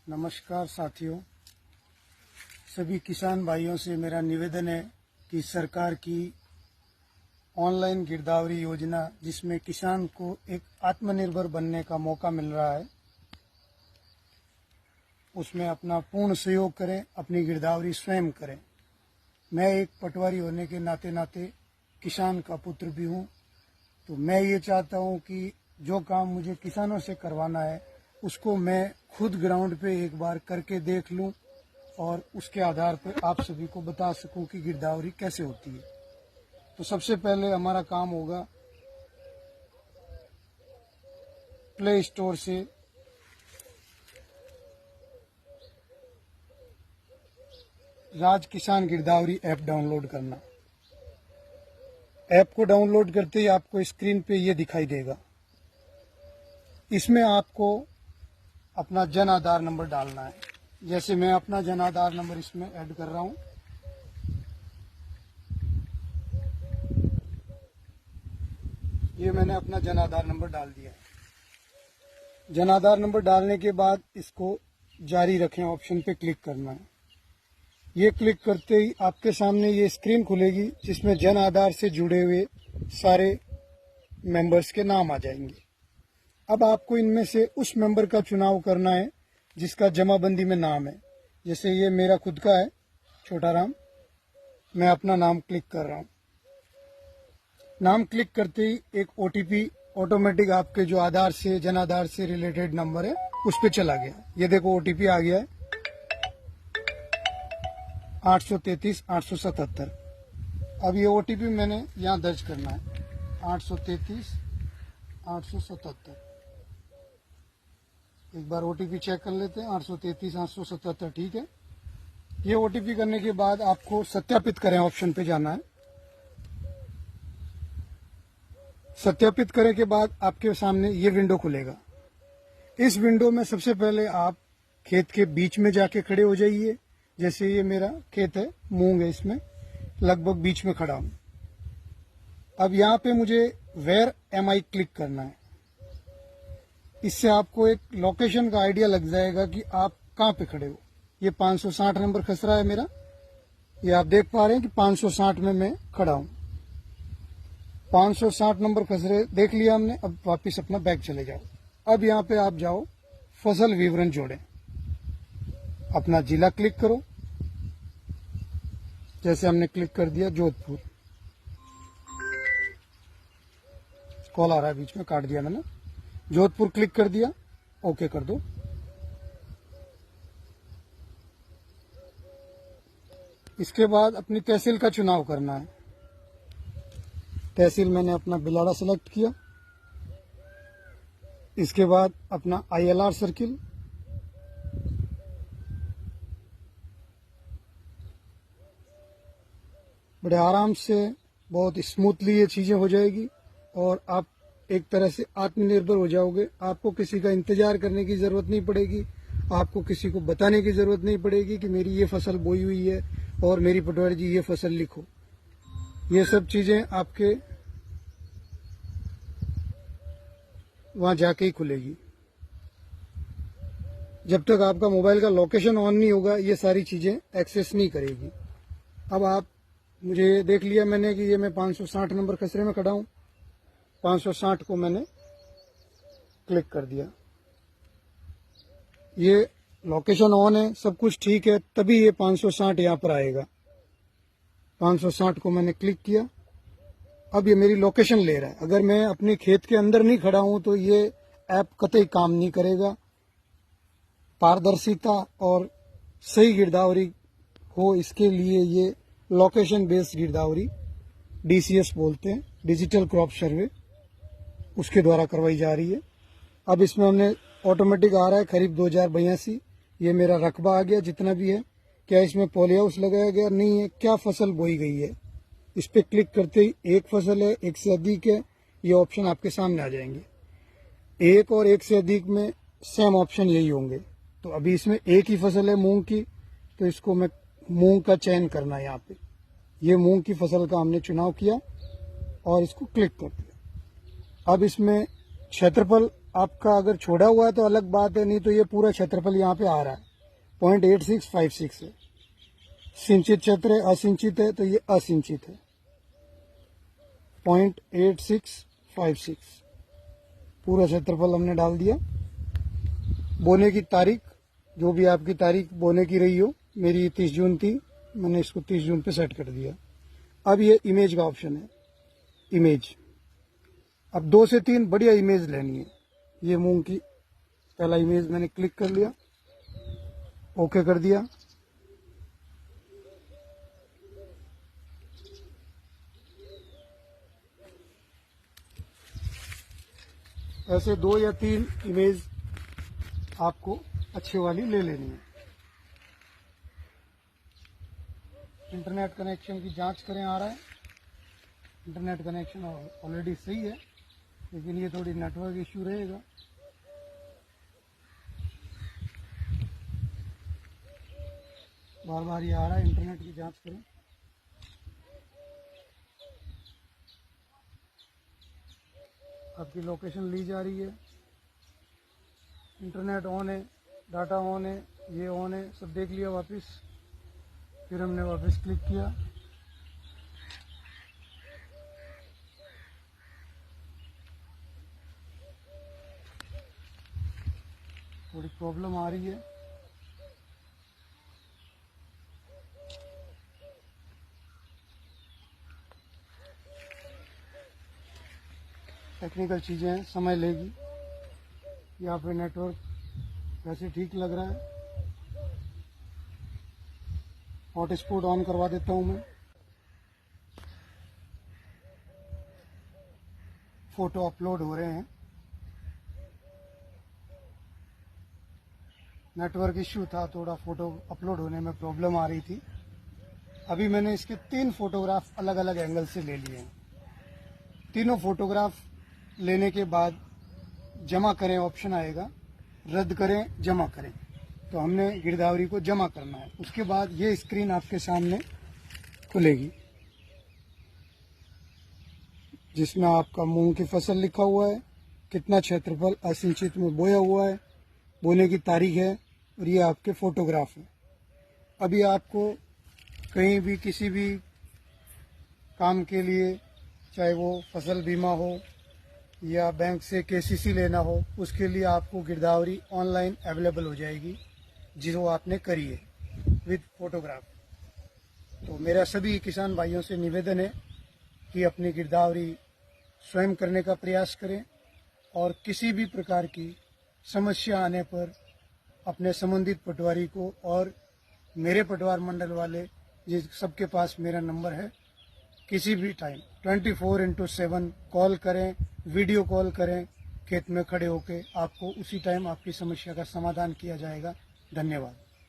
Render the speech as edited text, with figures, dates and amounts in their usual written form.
नमस्कार साथियों, सभी किसान भाइयों से मेरा निवेदन है कि सरकार की ऑनलाइन गिरदावरी योजना, जिसमें किसान को एक आत्मनिर्भर बनने का मौका मिल रहा है, उसमें अपना पूर्ण सहयोग करें, अपनी गिरदावरी स्वयं करें। मैं एक पटवारी होने के नाते किसान का पुत्र भी हूं, तो मैं ये चाहता हूं कि जो काम मुझे किसानों से करवाना है उसको मैं खुद ग्राउंड पे एक बार करके देख लूं और उसके आधार पर आप सभी को बता सकूं कि गिरदावरी कैसे होती है। तो सबसे पहले हमारा काम होगा प्ले स्टोर से राज किसान गिरदावरी ऐप डाउनलोड करना। ऐप को डाउनलोड करते ही आपको स्क्रीन पे ये दिखाई देगा। इसमें आपको अपना जन आधार नंबर डालना है। जैसे मैं अपना जन आधार नंबर इसमें ऐड कर रहा हूं। ये मैंने अपना जन आधार नंबर डाल दिया है। जन आधार नंबर डालने के बाद इसको जारी रखें ऑप्शन पे क्लिक करना है। ये क्लिक करते ही आपके सामने ये स्क्रीन खुलेगी जिसमें जन आधार से जुड़े हुए सारे मेंबर्स के नाम आ जाएंगे। अब आपको इनमें से उस मेंबर का चुनाव करना है जिसका जमाबंदी में नाम है। जैसे ये मेरा खुद का है, छोटा राम। मैं अपना नाम क्लिक कर रहा हूं। नाम क्लिक करते ही एक ओटीपी ऑटोमेटिक आपके जो आधार से, जन आधार से रिलेटेड नंबर है उस पे चला गया। ये देखो ओटीपी आ गया है 833-877। अब ये ओटीपी मैंने यहाँ दर्ज करना है 833-877। एक बार ओटीपी चेक कर लेते हैं। 833-877 ठीक है। ये ओटीपी करने के बाद आपको सत्यापित करें ऑप्शन पे जाना है। सत्यापित करने के बाद आपके सामने ये विंडो खुलेगा। इस विंडो में सबसे पहले आप खेत के बीच में जाके खड़े हो जाइए। जैसे ये मेरा खेत है, मूंग है, इसमें लगभग बीच में खड़ा हूं। अब यहाँ पे मुझे वेयर एम आई क्लिक करना है। इससे आपको एक लोकेशन का आइडिया लग जाएगा कि आप कहाँ पे खड़े हो। ये 560 नंबर खस रहा है मेरा। ये आप देख पा रहे हैं कि 560 में मैं खड़ा हूं। 560 नंबर खस रहे देख लिया हमने। अब वापिस अपना बैग चले जाओ। अब यहाँ पे आप जाओ फसल विवरण जोड़ें। अपना जिला क्लिक करो। जैसे हमने क्लिक कर दिया जोधपुर। कॉल आ रहा है बीच में, काट दिया मैंने। जोधपुर क्लिक कर दिया, ओके कर दो। इसके बाद अपनी तहसील का चुनाव करना है। तहसील मैंने अपना बिलाड़ा सेलेक्ट किया। इसके बाद अपना ILR सर्किल, बड़े आराम से बहुत स्मूथली ये चीजें हो जाएगी और आप एक तरह से आत्मनिर्भर हो जाओगे। आपको किसी का इंतजार करने की जरूरत नहीं पड़ेगी। आपको किसी को बताने की जरूरत नहीं पड़ेगी कि मेरी ये फसल बोई हुई है और मेरी पटवारी जी ये फसल लिखो। ये सब चीजें आपके वहां जाके ही खुलेगी। जब तक आपका मोबाइल का लोकेशन ऑन नहीं होगा ये सारी चीजें एक्सेस नहीं करेगी। अब आप मुझे देख लिया मैंने कि ये मैं 560 नंबर खसरे में खड़ा हूं। 560 को मैंने क्लिक कर दिया। ये लोकेशन ऑन है, सब कुछ ठीक है, तभी ये 560 यहां पर आएगा। 560 को मैंने क्लिक किया। अब ये मेरी लोकेशन ले रहा है। अगर मैं अपने खेत के अंदर नहीं खड़ा हूं तो ये ऐप कतई काम नहीं करेगा। पारदर्शिता और सही गिरदावरी हो, इसके लिए ये लोकेशन बेस्ड गिरदावरी DCS बोलते हैं, डिजिटल क्रॉप सर्वे, उसके द्वारा करवाई जा रही है। अब इसमें हमने ऑटोमेटिक आ रहा है खरीफ 2082। ये मेरा रकबा आ गया जितना भी है। क्या इसमें पॉली हाउस लगाया गया नहीं है, क्या फसल बोई गई है। इस पे क्लिक करते ही एक फसल है, एक से अधिक है, ये ऑप्शन आपके सामने आ जाएंगे। एक और एक से अधिक में सेम ऑप्शन यही होंगे। तो अभी इसमें एक ही फसल है मूंग की, तो इसको मैं मूंग का चयन करना है। यहाँ पे ये मूंग की फसल का हमने चुनाव किया और इसको क्लिक कर दिया। अब इसमें क्षेत्रफल आपका अगर छोड़ा हुआ है तो अलग बात है, नहीं तो ये पूरा क्षेत्रफल यहाँ पे आ रहा है 0.8656 है। सिंचित क्षेत्र है, असिंचित है, तो ये असिंचित है 0.8656। पूरा क्षेत्रफल हमने डाल दिया। बोने की तारीख, जो भी आपकी तारीख बोने की रही हो, मेरी 30 जून थी, मैंने इसको 30 जून पे सेट कर दिया। अब ये इमेज का ऑप्शन है, इमेज। अब 2 से 3 बढ़िया इमेज लेनी है। ये मूंग की पहला इमेज मैंने क्लिक कर लिया, ओके कर दिया। ऐसे 2 या 3 इमेज आपको अच्छे वाली ले लेनी है। इंटरनेट कनेक्शन की जांच करें, आ रहा है। इंटरनेट कनेक्शन ऑलरेडी सही है, लेकिन ये थोड़ी नेटवर्क इश्यू रहेगा। बार बार ये आ रहा है, इंटरनेट की जांच करें। आपकी लोकेशन ली जा रही है, इंटरनेट ऑन है, डाटा ऑन है, ये ऑन है, सब देख लिया वापस। फिर हमने वापस क्लिक किया, थोड़ी प्रॉब्लम आ रही है। टेक्निकल चीज़ें हैं, समय लेगी। यहाँ पे नेटवर्क वैसे ठीक लग रहा है। हॉटस्पॉट ऑन करवा देता हूँ मैं। फोटो अपलोड हो रहे हैं। नेटवर्क इश्यू था, थोड़ा फोटो अपलोड होने में प्रॉब्लम आ रही थी। अभी मैंने इसके 3 फोटोग्राफ अलग अलग एंगल से ले लिए हैं। तीनों फोटोग्राफ लेने के बाद जमा करें ऑप्शन आएगा, रद्द करें, जमा करें। तो हमने गिरदावरी को जमा करना है। उसके बाद ये स्क्रीन आपके सामने खुलेगी, जिसमें आपका मूंग की फसल लिखा हुआ है, कितना क्षेत्रफल असिंचित में बोया हुआ है, बोने की तारीख है, और ये आपके फोटोग्राफ है। अभी आपको कहीं भी किसी भी काम के लिए, चाहे वो फसल बीमा हो या बैंक से केसीसी लेना हो, उसके लिए आपको गिरदावरी ऑनलाइन अवेलेबल हो जाएगी, जो आपने करी है विद फोटोग्राफ। तो मेरा सभी किसान भाइयों से निवेदन है कि अपनी गिरदावरी स्वयं करने का प्रयास करें, और किसी भी प्रकार की समस्या आने पर अपने संबंधित पटवारी को और मेरे पटवार मंडल वाले, जिस सबके पास मेरा नंबर है, किसी भी टाइम 24/7 कॉल करें, वीडियो कॉल करें, खेत में खड़े होकर आपको उसी टाइम आपकी समस्या का समाधान किया जाएगा। धन्यवाद।